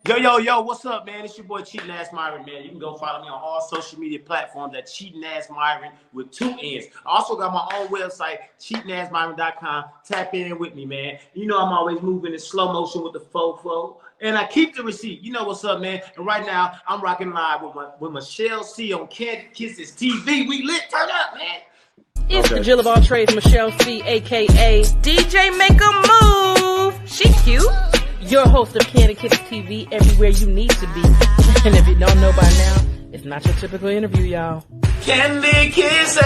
Yo, what's up, man? It's your boy Cheating Ass Myron, man. You can go follow me on all social media platforms at Cheating Ass Myron with 2 N's. I also got my own website, cheatingassmyron.com. Tap in with me, man. You know I'm always moving in slow motion with the fofo. And I keep the receipt. You know what's up, man. And right now, I'm rocking live with Michelle C on Kandid Kisses TV. We lit. Turn up, man. It's the Jill of all trades, Michelle C, a.k.a. DJ Make a Move. She cute. Your host of Kandid Kisses TV, everywhere you need to be. And if you don't know by now, it's not your typical interview, y'all. Kandid Kisses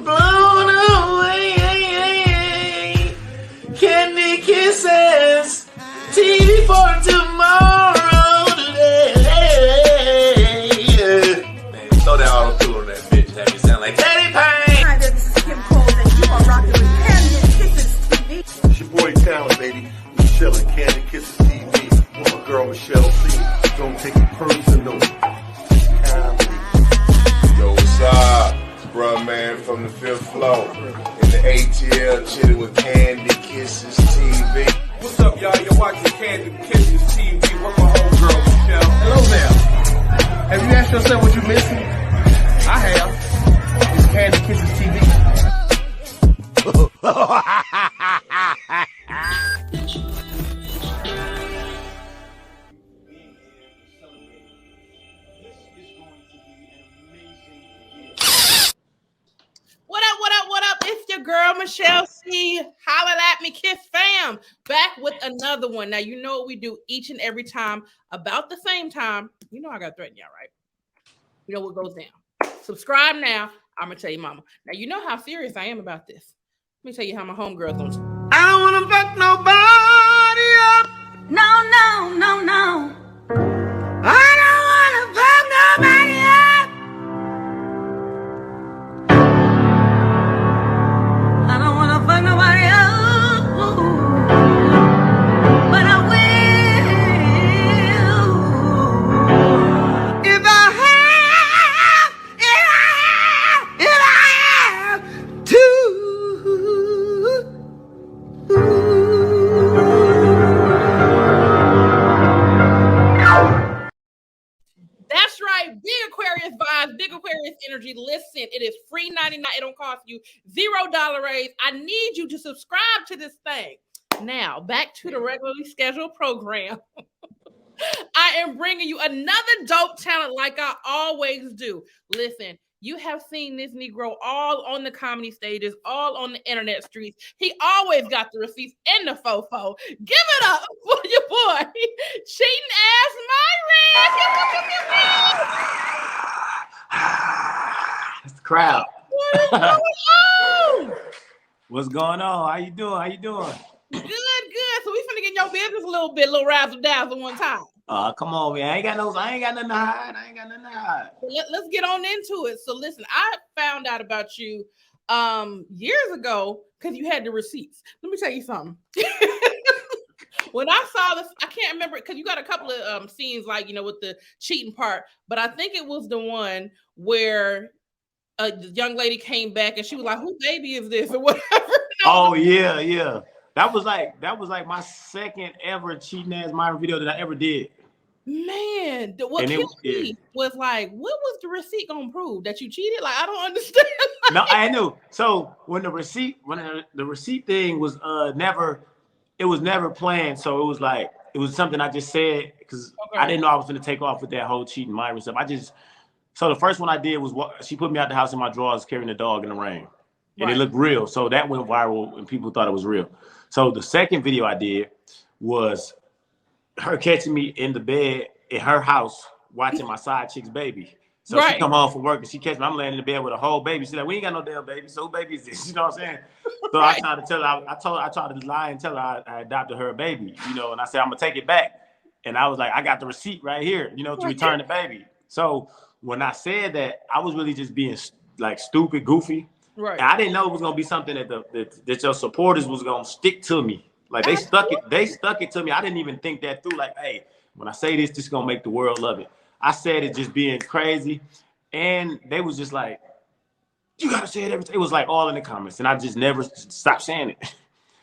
blown away. Kandid Kisses TV for tomorrow today. Man, throw that auto-tune on that bitch. Have you sound like Teddy Payne. Hi there, this is Kim Cole, and you are rocking with Kandid Kisses TV. It's your boy Talent, baby. Michelle and Kandid Kisses TV. With my girl Michelle C. Don't take it personal. Yo, what's up? It's bruh man from the 5th floor. In the ATL, chilling with Kandid Kisses TV. What's up, y'all? You're watching Kandid Kisses TV with my homegirl, Michelle. Hello there. Have you asked yourself what you're missing? I have. It's Kandid Kisses TV. What up? It's your girl, Michelle C. Holla at me, Kiss Fam. Back with another one. Now, you know what we do each and every time about the same time. You know I got to threaten y'all, right? You know what goes down. Subscribe now. I'm going to tell you, mama. Now, you know how serious I am about this. Let me tell you how my homegirl's going to. I don't want to fuck nobody up. No. I don't want to fuck nobody up. I don't wanna fuck nobody else, but I will. If I have to. That's right. Big Aquarius vibes, big Aquarius energy. Listen, it is free 99. It don't cost you $0 raise. I need you to subscribe to this thing. Now, back to the regularly scheduled program. I am bringing you another dope talent like I always do. Listen, you have seen this Negro all on the comedy stages, all on the internet streets. He always got the receipts and the fofo. Give it up for your boy, Cheating Ass Myron. That's the crowd. What is going on? What's going on? How you doing? Good. So we finna get in your business a little razzle dazzle one time. Come on, man. I ain't got nothing to hide. Let's get on into it. So listen, I found out about you years ago because you had the receipts. Let me tell you something. When I saw this, I can't remember because you got a couple of scenes like, you know, with the cheating part, but I think it was the one where the young lady came back and she was like, "Whose baby is this?" or whatever. Oh yeah. That was like my second ever Cheating Ass Myron video that I ever did. Man, what killed me was like, what was the receipt gonna prove? That you cheated? Like, I don't understand. No, I knew. So when the receipt thing was never planned. So it was something I just said because I didn't know I was gonna take off with that whole cheating Myron stuff. So the first one I did was she put me out the house in my drawers carrying a dog in the rain. And It looked real. So that went viral and people thought it was real. So the second video I did was her catching me in the bed in her house watching my side chick's baby. So she come home from work and she catch me. I'm laying in the bed with a whole baby. She's like, "We ain't got no damn baby. So who baby is this?" You know what I'm saying? So I tried to tell her, I tried to lie and tell her I adopted her baby, you know, and I said, "I'm gonna take it back." And I was like, "I got the receipt right here, you know, to return the baby." So when I said that, I was really just being like stupid, goofy. Right. And I didn't know it was gonna be something that your supporters was gonna stick to me. Like they stuck it to me. I didn't even think that through. Like, hey, when I say this is gonna make the world love it. I said it just being crazy, and they was just like, "You gotta say it every time." It was like all in the comments, and I just never stopped saying it.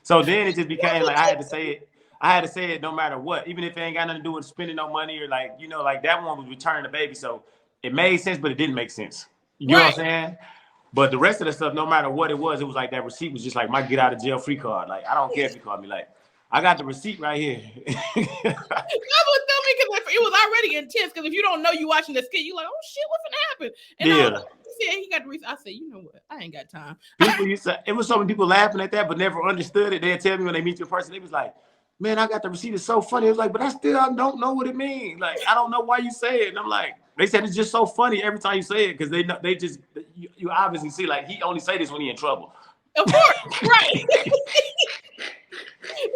So then it just became like I had to say it. I had to say it no matter what, even if it ain't got nothing to do with spending no money or like, you know, like that one was returning the baby. So it made sense, but it didn't make sense. You know what I'm saying? But the rest of the stuff, no matter what it was like that receipt was just like my get out of jail free card. Like, I don't care if you call me. Like, I got the receipt right here. That would tell me because it was already intense. Because if you don't know you watching the skit, you like, oh shit, what's gonna happen? And he said he got the receipt. I said, you know what? I ain't got time. People used to, it was so many people laughing at that, but never understood it. They'd tell me when they meet you in person, they was like, man, I got the receipt. It's so funny. It was like, but I don't know what it means. Like, I don't know why you say it. And I'm like, they said it's just so funny every time you say it because they just you obviously see like he only say this when he in trouble. Of course, right.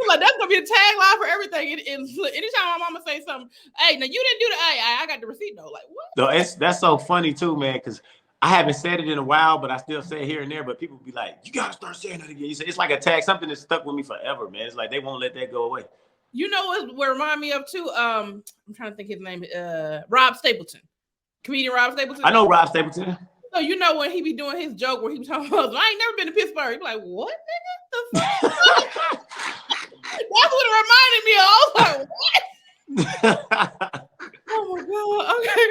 Like that's gonna be the tagline for everything. Anytime my mama say something, hey, now you didn't do the I got the receipt though. Like what? No, that's so funny too, man, because I haven't said it in a while, but I still say it here and there. But people be like, you gotta start saying it again. You say it's like a tag, something that's stuck with me forever, man. It's like they won't let that go away. You know what remind me of too? I'm trying to think his name. Rob Stapleton, comedian Rob Stapleton. I know Rob Stapleton. So you know when he be doing his joke where he was talking about, I ain't never been to Pittsburgh. He be like, what, nigga? The fuck? That's what it reminded me of. I was like, what? Oh my god. Okay.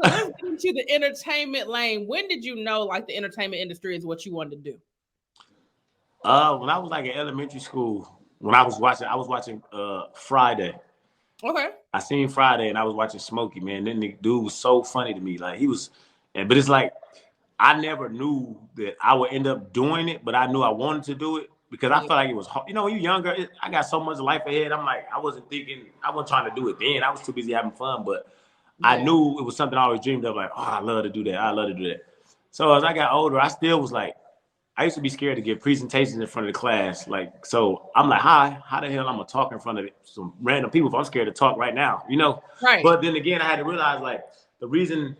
So let's get into the entertainment lane. When did you know like the entertainment industry is what you wanted to do? When I was like in elementary school, when I was watching Friday. Okay. I seen Friday and I was watching Smokey, man. Then the dude was so funny to me. Like he was, but it's like I never knew that I would end up doing it, but I knew I wanted to do it because I felt like it was hard. You know, when you're younger, I got so much life ahead. I'm like, I wasn't trying to do it then. I was too busy having fun, but I knew it was something I always dreamed of. Like, oh, I love to do that. I love to do that. So as I got older, I still was like, I used to be scared to give presentations in front of the class. Like, so I'm like, how the hell I'm gonna talk in front of some random people if I'm scared to talk right now, you know? Right. But then again, I had to realize like the reason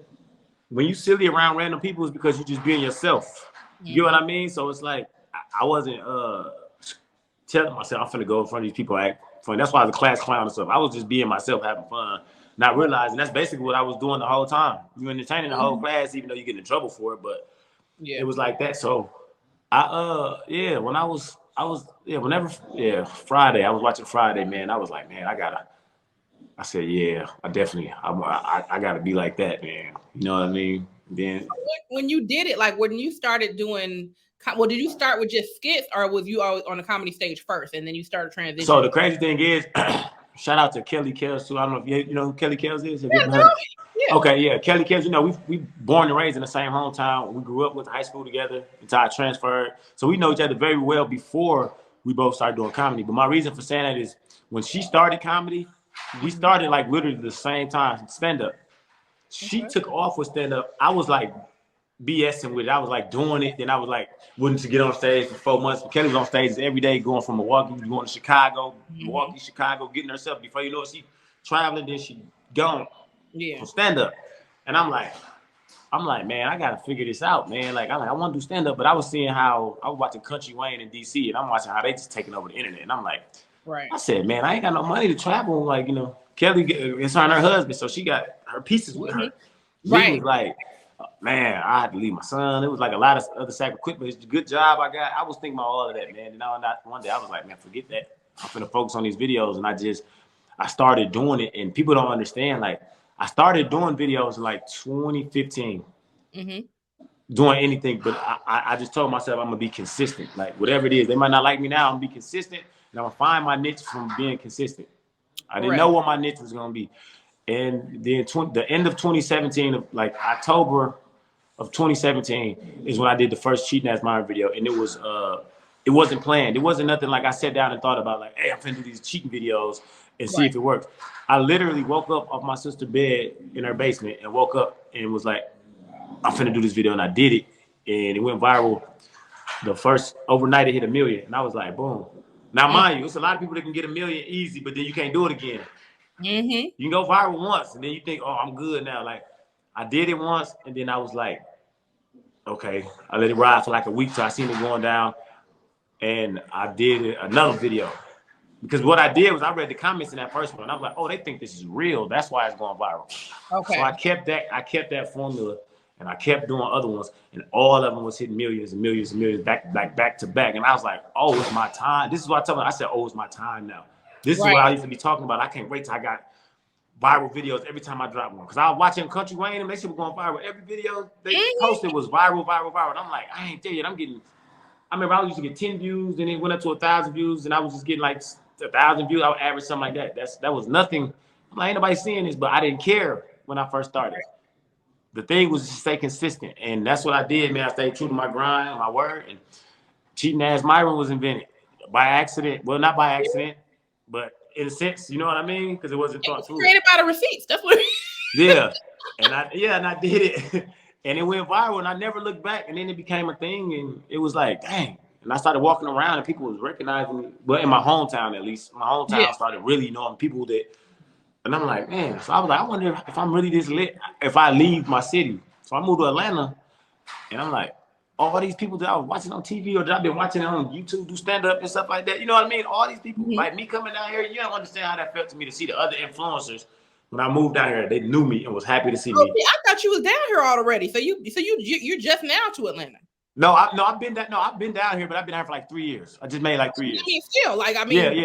when you silly around random people is because you're just being yourself. You know what I mean? So it's like I wasn't telling myself I'm finna go in front of these people act funny. That's why I was a class clown and stuff. I was just being myself, having fun, not realizing that's basically what I was doing the whole time. You entertaining the whole class, even though you get in trouble for it, but it was like that. So Friday, I was watching Friday, man. I was like, man, I said, yeah, I gotta be like that, man. You know what I mean? Then when you did it, like when you started doing, well, did you start with just skits or was you always on the comedy stage first and then you started transitioning? So the crazy thing is, shout out to Kelly Kells too. I don't know if you know who Kelly Kells is. Yeah. Okay, yeah, Kelly Kells. You know, we born and raised in the same hometown. We grew up, went to high school together until I transferred. So we know each other very well before we both started doing comedy. But my reason for saying that is when she started comedy, we started like literally the same time, stand up. She took off with stand up. I was like BSing with it. I was like doing it. Then I was like, wouldn't she get on stage for 4 months? Kelly was on stage every day, going from Milwaukee, going to Chicago, Milwaukee, Chicago, getting herself. Before you know it, she traveling, then she gone. For stand up. And I'm like, man, I gotta figure this out, man. Like, I want to do stand up, but I was seeing how I was watching Country Wayne in DC, and I'm watching how they just taking over the internet. And I'm like, I said, man, I ain't got no money to travel. Like, you know, Kelly, it's on her husband, so she got her pieces with her. Right. Was like, man, I had to leave my son. It was like a lot of other sacrifice, but it's a good job I got. I was thinking about all of that, man. And one day I was like, man, forget that. I'm finna focus on these videos, and I started doing it, and people don't understand. Like, I started doing videos in like 2015, doing anything, but I just told myself I'm gonna be consistent. Like whatever it is, they might not like me now. I'm gonna be consistent, and I'm gonna find my niche from being consistent. I didn't know what my niche was gonna be, and then the end of 2017, of like October of 2017, is when I did the first Cheating Ass Mind video, and it wasn't planned. It wasn't nothing like I sat down and thought about like, hey, I'm finna do these cheating videos and see if it works. I literally woke up off my sister's bed in her basement and woke up and was like, I'm finna do this video, and I did it, and it went viral. The first overnight it hit 1 million, and I was like, boom. Now, mind you, it's a lot of people that can get 1 million easy, but then you can't do it again. You can go viral once, and then you think, oh, I'm good now. Like, I did it once, and then I was like, okay. I let it ride for like a week till I seen it going down, and I did another video. Because what I did was I read the comments in that first one, and I was like, oh, they think this is real. That's why it's going viral. Okay. So I kept that formula, and I kept doing other ones, and all of them was hitting millions and millions and millions back to back. And I was like, oh, it's my time. This is what I told them. I said, oh, it's my time now. This is what I used to be talking about. I can't wait till I got viral videos every time I drop one. Because I was watching Country Wayne and they shit was going viral. Every video they posted was viral. And I'm like, I ain't there yet. I remember I used to get 10 views, then it went up to 1,000 views, and I was just getting like 1,000 views. I would average something like that. That was nothing. I'm like, ain't nobody seeing this, but I didn't care when I first started. The thing was to stay consistent, and that's what I did, man. I stayed true to my grind, my word, and Cheating Ass Myron was invented by accident. Well, not by accident, but in a sense, you know what I mean? Because it wasn't thought through. Created by the receipts. That's what. Yeah, and I did it, and it went viral, and I never looked back. And then it became a thing, and it was like, dang. And I started walking around, and people was recognizing me. But in my hometown, at least, started really knowing people that. And I'm like, man. So I was like, I wonder if I'm really this lit if I leave my city. So I moved to Atlanta, and I'm like, all these people that I was watching on TV or that I've been watching on YouTube do stand up and stuff like that. You know what I mean? All these people, like me coming down here, you don't understand how that felt to me to see the other influencers. When I moved down here, they knew me and was happy to see me. I thought you was down here already. So you're just now to Atlanta. I've been down here, but I've been down here for like 3 years. I just made like 3 years. I mean, still,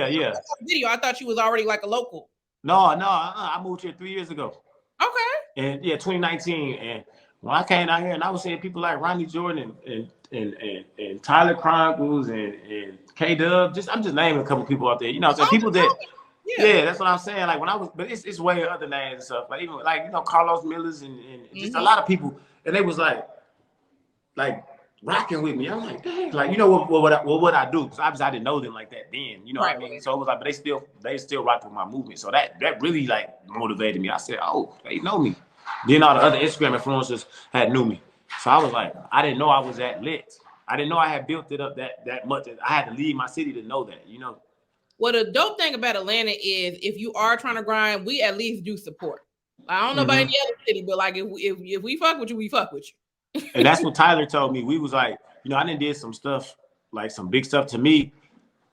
yeah. Video, I thought you was already like a local. No, I moved here 3 years ago. Okay. And 2019. And when I came out here, and I was seeing people like Ronnie Jordan and Tyler Chronicles and K Dub. I'm just naming a couple people out there. You know, so people that. Yeah, that's what I'm saying. Like when I was, but it's way other names and stuff. Like even like Carlos Millers and just a lot of people, and they was like rocking with me. I'm like, dang, like what would I do? Because obviously I didn't know them like that then. You know what I mean? So it was like, but they still rock with my movement. So that really like motivated me. I said, oh, they know me. Then all the other Instagram influencers had knew me. So I was like, I didn't know I was that lit. I didn't know I had built it up that much. I had to leave my city to know that. Well, the dope thing about Atlanta is if you are trying to grind, we at least do support. I don't know about any other city, but like if we fuck with you, we fuck with you. And that's what Tyler told me. We was like, I done did some stuff, like some big stuff to me.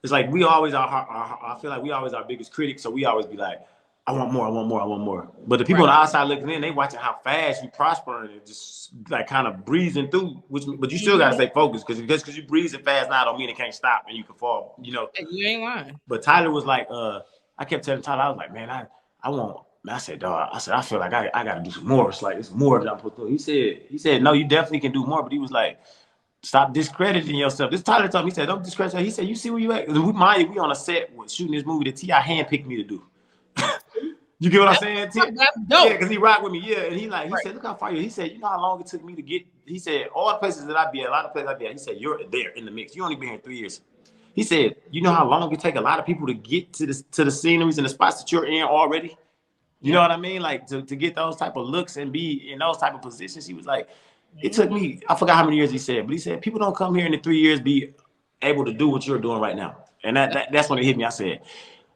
It's like we always are. I feel like we always our biggest critics, so we always be like, I want more. But the people on the outside looking in, they watching how fast you prospering and just like kind of breezing through. But you still gotta stay focused because you breezing fast now don't mean it can't stop and you can fall. You ain't lying. But Tyler was like, I kept telling Tyler, I was like, man, I want. I said, dog. I feel like I gotta do some more. It's like it's more that I put through. He said, no, you definitely can do more. But he was like, stop discrediting yourself. This Tyler told me, he said, don't discredit yourself. He said, you see where you at? We on a set shooting this movie that T.I. handpicked me to do. You get what I'm saying? That's dope. Yeah, because he rocked with me. Yeah, and he said, look how far you. He said, you know how long it took me to get. He said, all the places that I be at, a lot of places I be at. He said, you're there in the mix. You only been here 3 years. He said, you know how long it take a lot of people to get to the sceneries and the spots that you're in already. You know what I mean? Like to get those type of looks and be in those type of positions. He was like, it took me. I forgot how many years he said, but he said people don't come here in the 3 years be able to do what you're doing right now. And that's when it hit me. I said,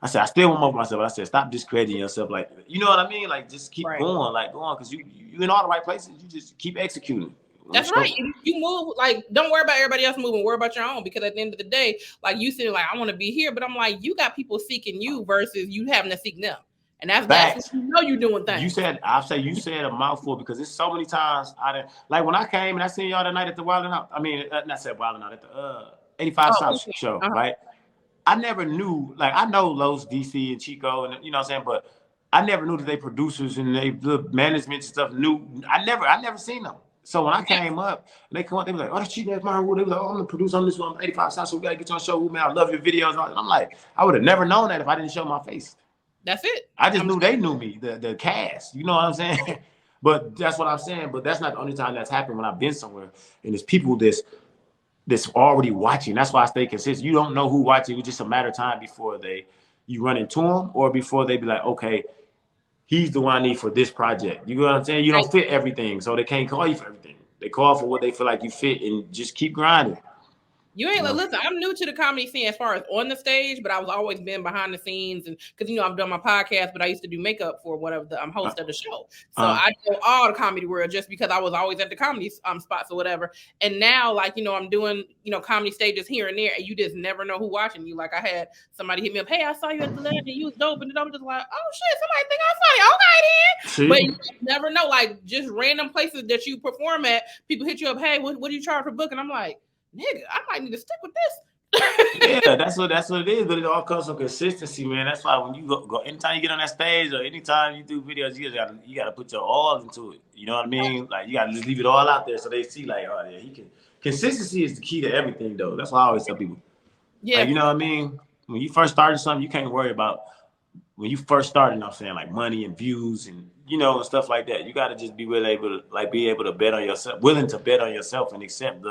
I still want more for myself. I said, stop discrediting yourself. Like, you know what I mean? Like, just keep going, because you in all the right places. You just keep executing. That's right. You move, like, don't worry about everybody else moving. Worry about your own. Because at the end of the day, like you said, like, I want to be here. But I'm like, you got people seeking you versus you having to seek them. And that's when you're doing things. You said a mouthful because there's so many times like when I came and I seen y'all tonight at the Wild 'N Out. I mean, not said Wild 'N Out at the 85 South show, right? I never knew, like, I know Los, DC, and Chico, and you know what I'm saying, but I never knew that they producers and they the management and stuff knew. I never seen them. So when I came up, and they come up, they were like, oh, that's Cheating Ass Myron. They were like, oh, I'm the producer on this one, 85 South, so we gotta get you on the show. Man, I love your videos. And I'm like, I would have never known that if I didn't show my face. That's it. I just knew they knew me, the cast. You know what I'm saying? But that's what I'm saying. But that's not the only time that's happened when I've been somewhere. And there's people that's already watching. That's why I stay consistent. You don't know who watching. It's just a matter of time before you run into them or before they be like, okay, he's the one I need for this project. You know what I'm saying? You don't fit everything, so they can't call you for everything. They call for what they feel like you fit and just keep grinding. You ain't listen. I'm new to the comedy scene as far as on the stage, but I was always been behind the scenes, and because I've done my podcast, but I used to do makeup for whatever I'm host of the show. So I know all the comedy world just because I was always at the comedy spots or whatever. And now, like I'm doing comedy stages here and there, and you just never know who watching you. Like I had somebody hit me up, hey, I saw you at the Land, and you was dope, and I'm just like, oh shit, somebody think I'm funny. Okay then. See? But you never know, like just random places that you perform at, people hit you up, hey, what do you charge for booking? I'm like, nigga, I might need to stick with this Yeah, that's what it is. But it all comes from consistency, man. That's why when you go anytime you get on that stage or anytime you do videos, you gotta put your all into it. You know what I mean? Like you gotta just leave it all out there so they see like, oh yeah, he can. Consistency is the key to everything, though. That's why I always tell people. Yeah, Like, you know what I mean? When you first started something, you can't worry about when you first started. You know what I'm saying, like money and views and and stuff like that. You got to just be be able to bet on yourself, willing to bet on yourself and accept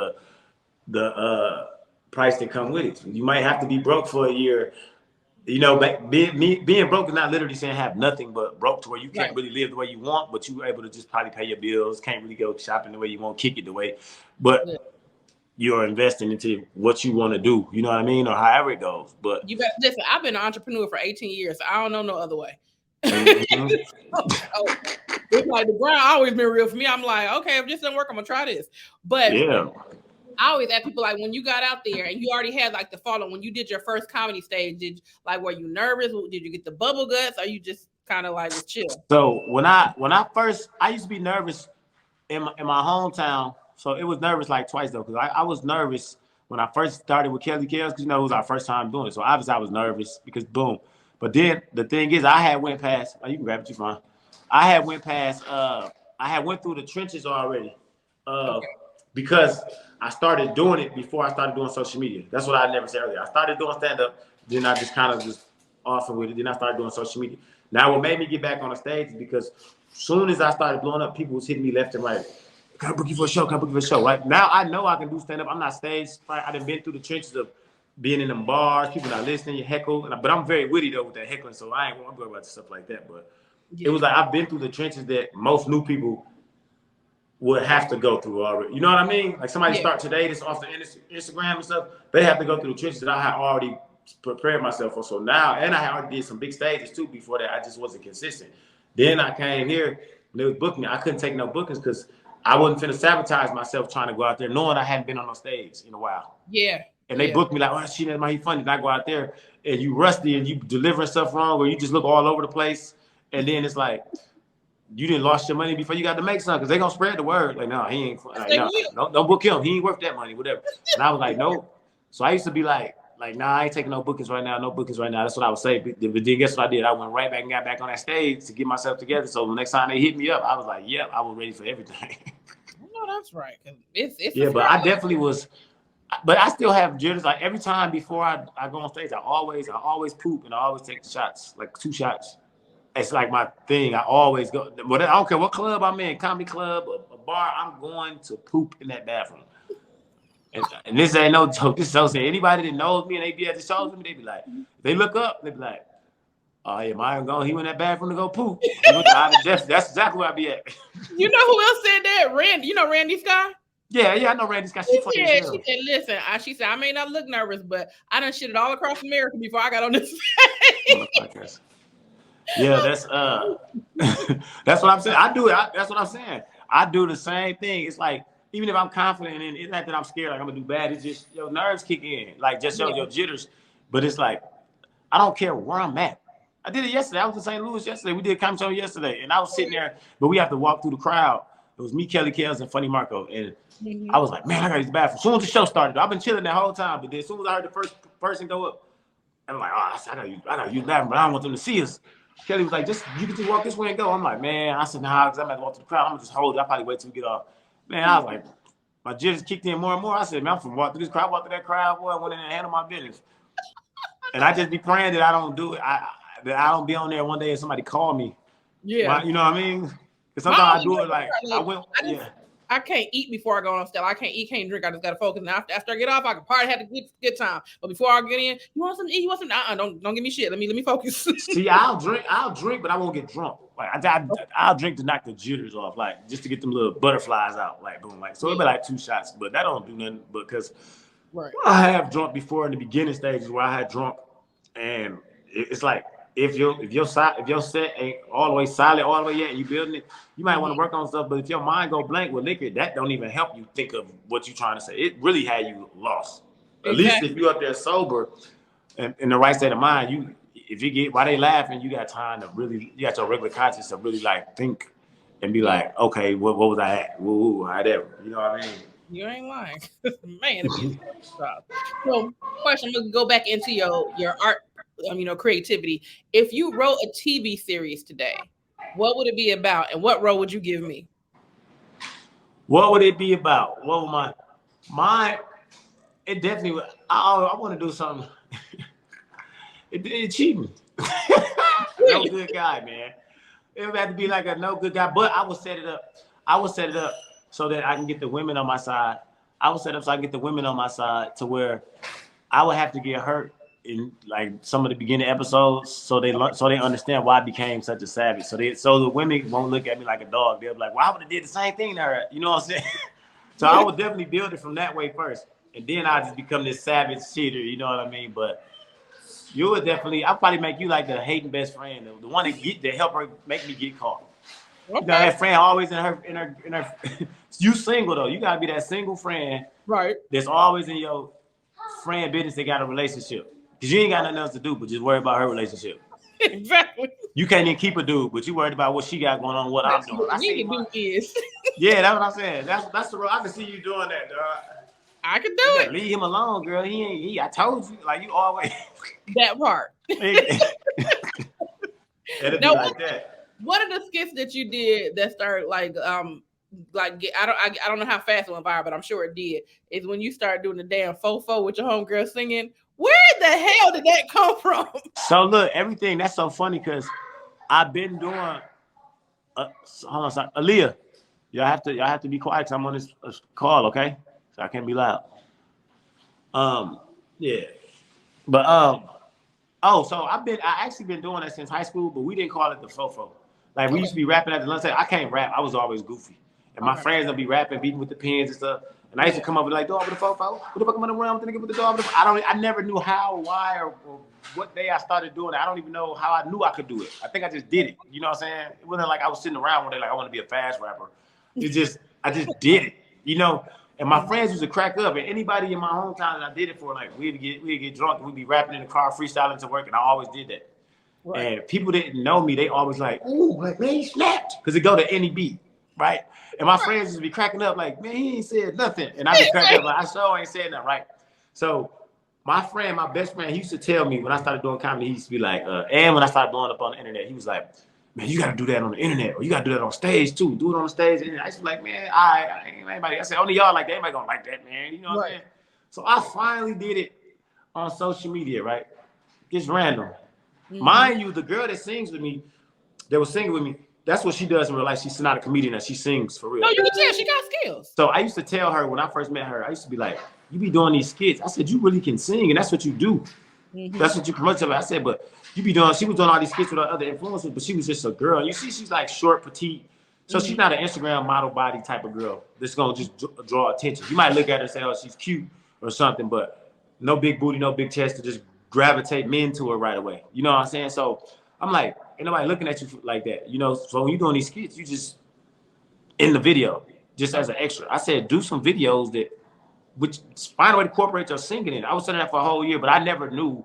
the price that come with it. You might have to be broke for a year. Being broke is not literally saying have nothing, but broke to where you can't really live the way you want, but you're able to just probably pay your bills, can't really go shopping the way you want, kick it the way, but you're investing into what you want to do, you know what I mean, or however it goes. But you better listen. I've been an entrepreneur for 18 years. So I don't know no other way. It's like the grind always been real for me. I'm like, okay, if this doesn't work, I'm gonna try this. But I always ask people, like, when you got out there and you already had like the following, when you did your first comedy stage, were you nervous? Did you get the bubble guts, or you just kind of like just chill? So when I used to be nervous in my hometown. So it was nervous like twice though, because I was nervous when I first started with Kelly Kells, because it was our first time doing it. So obviously I was nervous because boom. But then the thing is, I had went past. Oh, you can grab it, you fine. I had went past. I had went through the trenches already, because I started doing it before I started doing social media. That's what I never said earlier. I started doing stand up, then I just kind of just off with it. Then I started doing social media. Now what made me get back on the stage is because as soon as I started blowing up, people was hitting me left and right. Can I book you for a show? Can I book you for a show? Right now, I know I can do stand up. I'm not stage fright. I done been through the trenches of being in them bars, people not listening, you heckle. But I'm very witty though with that heckling, so I ain't gonna worry about stuff like that. But it was like I've been through the trenches that most new people would have to go through already. You know what I mean? Like somebody start today that's off the Instagram and stuff, they have to go through the trenches that I had already prepared myself for. So now, and I had already did some big stages too before that. I just wasn't consistent. Then I came here, they was booking me. I couldn't take no bookings because I wasn't finna sabotage myself trying to go out there knowing I hadn't been on no stage in a while. Yeah. And they booked me like, oh, shit, that might be funny. And I go out there and you rusty and you delivering stuff wrong or you just look all over the place. And then it's like, you didn't lost your money before you got to make something because they're going to spread the word. Like, no, he ain't. Like, no, don't book him. He ain't worth that money, whatever. And I was like, no. So I used to be like, nah, I ain't taking no bookings right now. No bookings right now. That's what I would say. But then guess what I did? I went right back and got back on that stage to get myself together. So the next time they hit me up, I was like, yep, I was ready for everything. No, that's right. It's but I definitely was. But I still have jitters. Like every time before I go on stage, I always poop and I always take the shots, like 2 shots. It's like my thing. I always go. But I don't care what club I'm in, comedy club, a bar. I'm going to poop in that bathroom. And this ain't no joke. This is so sad. Anybody that knows me and they be at the shows with me, they be like, they look up, they be like, oh yeah, Mayan gone. He went in that bathroom to go poop. That's exactly where I be at. You know who else said that? Randy. You know Randy Scott? Yeah, I know Randy Scott. She said, listen, she said, I may not look nervous, but I done shit it all across America before I got on this stage. Yeah, that's that's what I'm saying. I do it. That's what I'm saying. I do the same thing. It's like, even if I'm confident in it, it's not that I'm scared, like I'm gonna do bad. It's just your nerves kick in, like just your jitters. But it's like, I don't care where I'm at. I did it yesterday. I was in St. Louis yesterday. We did a comedy show yesterday, and I was sitting there, but we have to walk through the crowd. It was me, Kelly Kells, and Funny Marco, and I was like, man, I gotta use the bathroom. As soon as the show started, I've been chilling that whole time, but then as soon as I heard the first person go up, I'm like, oh, I gotta use the bathroom, but I don't want them to see us. Kelly was like, you can just walk this way and go. I'm like, man, I said, nah, because I'm about to walk to the crowd. I'm gonna just hold it. I'll probably wait till we get off. Man, I was like, my jitters kicked in more and more. I said, man, I'm from walk through this crowd, walk through that crowd, boy, I went in and handled my business. And I just be praying that I don't do it. That I don't be on there one day and somebody call me. Yeah. You know what I mean? Because sometimes I do it like, I can't eat before I go on stage. I can't eat, can't drink. I just gotta focus. Now after I get off, I can party, have a good time. But before I get in, you want something to eat? You want something? Don't give me shit. Let me focus. See, I'll drink, but I won't get drunk. Like I'll drink to knock the jitters off, like just to get them little butterflies out, like boom, like so it'll be like 2 shots, but that don't do nothing because I have drunk before in the beginning stages where I had drunk, and it's like if your set ain't all the way solid all the way yet and you building it, you might want to work on stuff. But if your mind go blank with liquor, that don't even help you think of what you're trying to say. It really had you lost. At least if you're up there sober and in the right state of mind, if you get while they laughing, you got time to really, you got your regular conscience to really like think and be like, okay, what was I at? Woo, whatever. You know what I mean? You ain't lying. Man, if you so question, I'm gonna go back into your art, creativity. If you wrote a TV series today, what would it be about and what role would you give me? What would it be about? What would my it definitely would. I want to do something. It cheating. No good guy, man. It would have to be like a no good guy, but I would set it up. I would set it up so that I can get the women on my side. I would set up so I can get the women on my side to where I would have to get hurt in like some of the beginning episodes, so they understand why I became such a savage. So the women won't look at me like a dog. They'll be like, "Well, I would have did the same thing to her." You know what I'm saying? So I would definitely build it from that way first, and then I just become this savage cheater. You know what I mean? But you would definitely, I'll probably make you like the hating best friend, the one that help her make me get caught. Okay. You know, that friend always in her. You single though. You gotta be that single friend, right? That's always in your friend business. They got a relationship because you ain't got nothing else to do but just worry about her relationship. Exactly. You can't even keep a dude, but you worried about what she got going on, what I'm doing. Yeah, that's what I'm saying. That's the role. I can see you doing that, dog. I can do it. Leave him alone, girl. He ain't. I told you, like you always. That part. It'll be like that. What are the skits that you did that started I don't know how fast it went viral, but I'm sure it did. Is when you started doing the damn fofo with your homegirl singing. Where the hell did that come from? So look, everything that's so funny because I've been doing. Hold on, sorry. Aaliyah, y'all have to be quiet because I'm on this call, okay? So I can't be loud. Yeah, but so I actually been doing that since high school, but we didn't call it the fofo. Like we used to be rapping at the lunch. I can't rap. I was always goofy, and my friends would be rapping, beating with the pins and stuff. And I used to come up with like, dog with the fofo. What the fuck am I around with the nigga with the dog? I never knew how, why, or what day I started doing it. I don't even know how I knew I could do it. I think I just did it. You know what I'm saying? It wasn't like I was sitting around one day like I want to be a fast rapper. I just did it. You know. And my friends used to crack up, and anybody in my hometown that I did it for, like we'd get drunk and we'd be rapping in the car, freestyling to work, and I always did that. Right. And people didn't know me, they always like, "Ooh, like man, he snapped," because it go to any beat, right? And my friends used to be cracking up like, "Man, he ain't said nothing," and I be cracking up like, "I sure ain't said nothing," right? So my best friend, he used to tell me when I started doing comedy, he used to be like, and when I started blowing up on the internet, he was like, "Man, you got to do that on the internet, or you got to do that on stage too. Do it on the stage." And I used to be like, "Man, I ain't anybody." I said, "Only y'all like that. Anybody gonna like that, man?" You know what I'm saying? So I finally did it on social media, right? Just random. Mm-hmm. Mind you, the girl that sings with me, that was singing with me, that's what she does in real life. She's not a comedian, she sings for real. No, you can tell she got skills. So I used to tell her when I first met her, I used to be like, "You be doing these skits." I said, "You really can sing, and that's what you do. Mm-hmm. That's what you promote to." I said, "But you be doing." She was doing all these skits with her other influencers, but she was just a girl. You see, she's like short, petite, so she's not an Instagram model body type of girl that's gonna just draw attention. You might look at her and say, "Oh, she's cute" or something, but no big booty, no big chest to just gravitate men to her right away. You know what I'm saying? So I'm like, ain't nobody looking at you like that, you know? So when you're doing these skits, you just in the video, just as an extra. I said, do some videos which find a way to incorporate your singing in. I was saying that for a whole year, but I never knew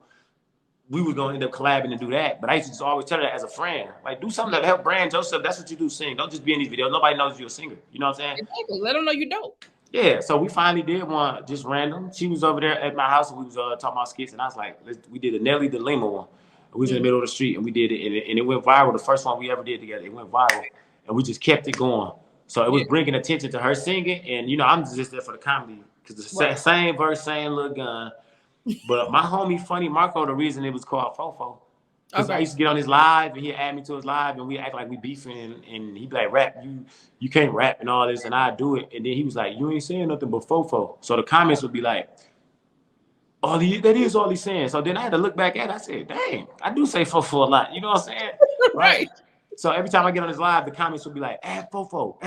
we were going to end up collabing and do that. But I used to just always tell her that as a friend. Like, do something that help brand yourself. That's what you do, sing. Don't just be in these videos. Nobody knows you're a singer. You know what I'm saying? Exactly. Let them know you dope. Yeah, so we finally did one, just random. She was over there at my house, and we was talking about skits, and I was like, we did a Nelly the Lima one. We was in the middle of the street, and we did it, and it went viral. The first one we ever did together, it went viral, and we just kept it going. So it was bringing attention to her singing, and, you know, I'm just there for the comedy, because the same verse, same little gun. But my homie, Funny Marco, the reason it was called Fofo, because I used to get on his live, and he'd add me to his live, and we act like we beefing, and he'd be like, "Rap, you can't rap," and all this, and I'd do it. And then he was like, "You ain't saying nothing but Fofo." So the comments would be like, "Oh, that is all he's saying." So then I had to look back at it. I said, "Dang, I do say Fofo a lot." You know what I'm saying? Right. So every time I get on his live, the comments would be like, add Fofo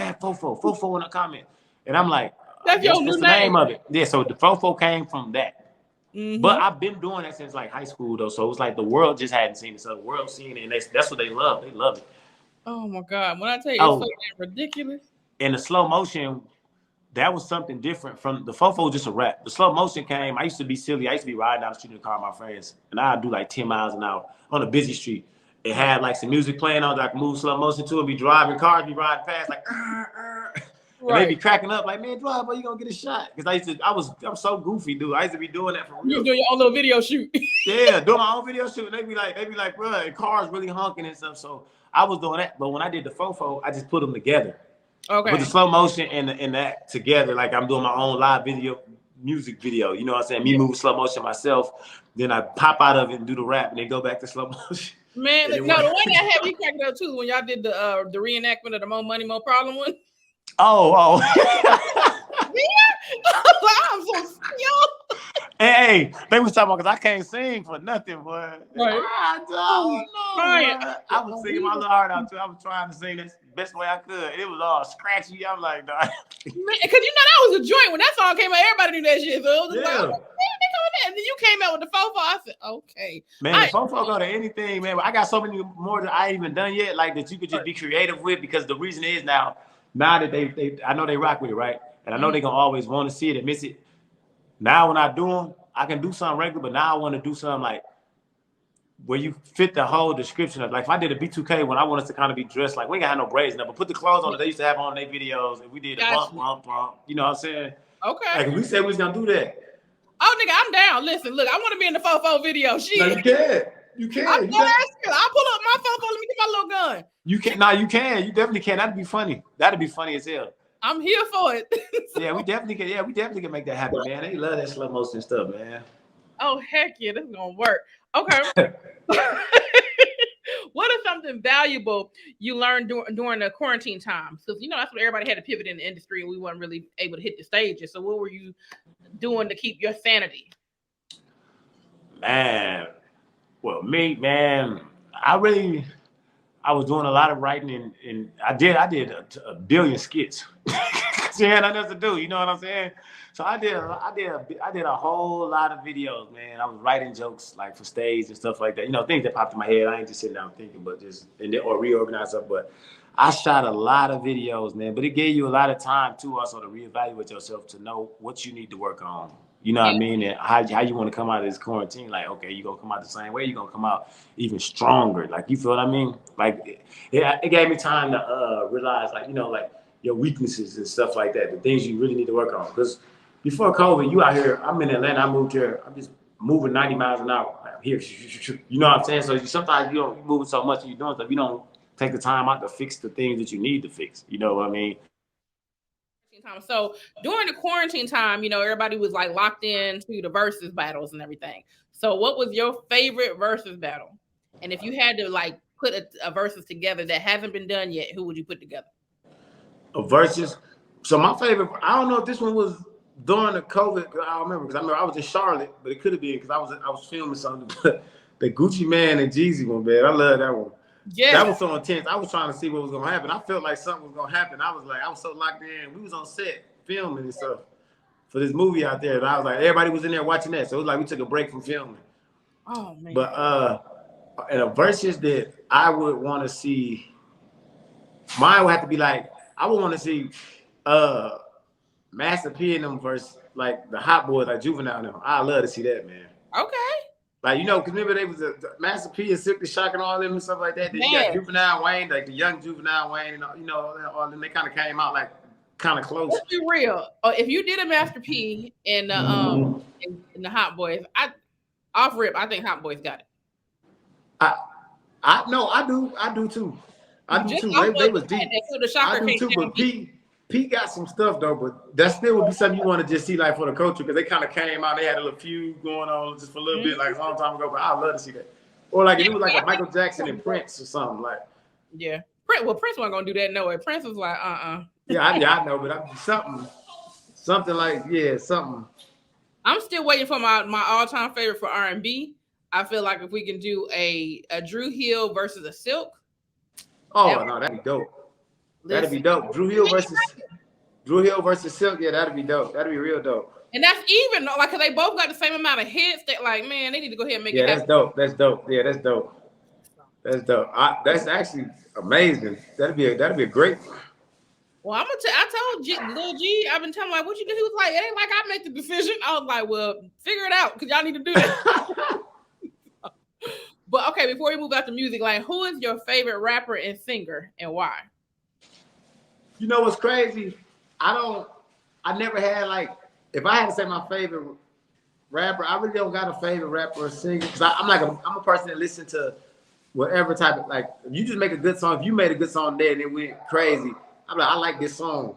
in a comment. And I'm like, that's your new the name of it. Yeah, so the Fofo came from that. Mm-hmm. But I've been doing that since like high school though, so it was like the world just hadn't seen it. So the world seen it, and that's what they love. They love it. Oh my God! When I tell you, it's so ridiculous. And the slow motion, that was something different from the Fofo. Was just a rap. The slow motion came. I used to be silly. I used to be riding down the street in the car with my friends, and I'd do like 10 miles an hour on a busy street. It had like some music playing on that I could move slow motion to, and be driving cars, be riding fast like. And they be cracking up like, man, drive, boy, you gonna get a shot? Because I'm so goofy, dude. I used to be doing that for real. You doing your own little video shoot. Yeah, doing my own video shoot. And they be like, bro, the car's really honking and stuff. So I was doing that. But when I did the fofo, I just put them together. Okay. With the slow motion and that together, like I'm doing my own live music video. You know what I'm saying? Me move slow motion myself. Then I pop out of it and do the rap and then go back to slow motion. Man, the one that had me cracked up too when y'all did the reenactment of the More Money, More Problem one. Oh. Yeah. I'm so young. Hey, they was talking about because I can't sing for nothing, boy. Right. I don't know. I was singing my little heart out too. I was trying to sing this best way I could. It was all scratchy. I'm like, nah. Because that was a joint when that song came out. Everybody knew that shit. So it was like, and then you came out with the fofo. I said, okay. Man, the fofo go to anything, man. But I got so many more that I ain't even done yet, like that you could just be creative with. Because the reason is now that they I know they rock with it, right? And I know they're gonna always want to see it and miss it. Now when I do them, I can do something regular, but now I want to do something like where you fit the whole description of, like if I did a B2K when I want us to kind of be dressed like we ain't got no braids now, but put the clothes on that they used to have on their videos, and we did a bump. You know what I'm saying? Okay. Like we said we was gonna do that. Oh, nigga, I'm down. Listen, look, I want to be in the fofo video. Shit. No, you can. You can. I'll pull up my fofo. Let me get my little gun. You can. No, you can. You definitely can. That'd be funny. That'd be funny as hell. I'm here for it. Yeah, we definitely can. Yeah, we definitely can make that happen, man. They love that slow motion stuff, man. Oh, heck yeah, this is gonna work. Okay. What is something valuable you learned during the quarantine time? Because that's when everybody had to pivot in the industry and we weren't really able to hit the stages. So what were you doing to keep your sanity? Man, well, me, man, I was doing a lot of writing and I did a billion skits. She had nothing else to do, you know what I'm saying? So I did a whole lot of videos, man. I was writing jokes like for stage and stuff like that. Things that popped in my head. I ain't just sitting down thinking, but or reorganize stuff. But I shot a lot of videos, man. But it gave you a lot of time too, also to reevaluate yourself, to know what you need to work on. You know what I mean? And how you want to come out of this quarantine. Like, okay, you gonna come out the same way. You gonna come out even stronger. Like, you feel what I mean? Like, it gave me time to realize, like, like your weaknesses and stuff like that. The things you really need to work on. Because before COVID, you out here. I'm in Atlanta. I moved here. I'm just moving 90 miles an hour. I'm here, you know what I'm saying? So sometimes you're moving so much and you're doing stuff. You don't take the time out to fix the things that you need to fix. You know what I mean? So during the quarantine time, everybody was like locked into the versus battles and everything. So what was your favorite versus battle? And if you had to like put a versus together that hasn't been done yet, who would you put together? A versus. So my favorite, I don't know if this one was during the COVID. I don't remember, because I remember I was in Charlotte, but it could have been because I was filming something. The Gucci Man and Jeezy one, man. I love that one. Yeah, that was so intense. I was trying to see what was gonna happen. I felt like something was gonna happen. I was so locked in. We was on set filming and stuff for this movie out there. And I was like, everybody was in there watching that. So it was like we took a break from filming. Oh man. But in a versus that I would want to see, mine would have to be like, I would want to see Master P and them versus like the Hot Boys, like Juvenile and them. I love to see that, man. Okay. Like, because remember they was the Master P and Silk the Shock and all them and stuff like that. Then you got Juvenile Wayne, like the young Juvenile Wayne, and all them. They kind of came out like kind of close. Let's be real. If you did a Master P and in the Hot Boys, off rip, I think Hot Boys got it. I do too. I do too. They was deep. I do too, but Pete got some stuff though, but that still would be something you want to just see like for the culture, because they kind of came out. They had a little feud going on just for a little bit, like a long time ago. But I'd love to see that, or like it was like a Michael Jackson and Prince or something like. Yeah, Prince wasn't gonna do that. No way. Prince was like, Yeah, I know, but something like something. I'm still waiting for my all-time favorite for R&B. I feel like if we can do a Drew Hill versus a Silk. Oh no, that'd be dope. That'd be dope. Drew Hill versus Silk. Yeah, that'd be dope. That'd be real dope. And that's even like, cause they both got the same amount of hits. That like, man, they need to go ahead and make it happen. That's dope. Yeah, that's dope. That's dope. That's actually amazing. That'd be a great. Well, I told Lil G, I've been telling him, like, what you do? He was like, it ain't like I make the decision. I was like, well, figure it out, because y'all need to do that. But okay, before we move out to music, like, who is your favorite rapper and singer and why? You know what's crazy? I never had like, if I had to say my favorite rapper, I really don't got a favorite rapper or singer because I'm a person that listens to whatever type of, like, if you just make a good song, if you made a good song there and it went crazy, I'm like, I like this song.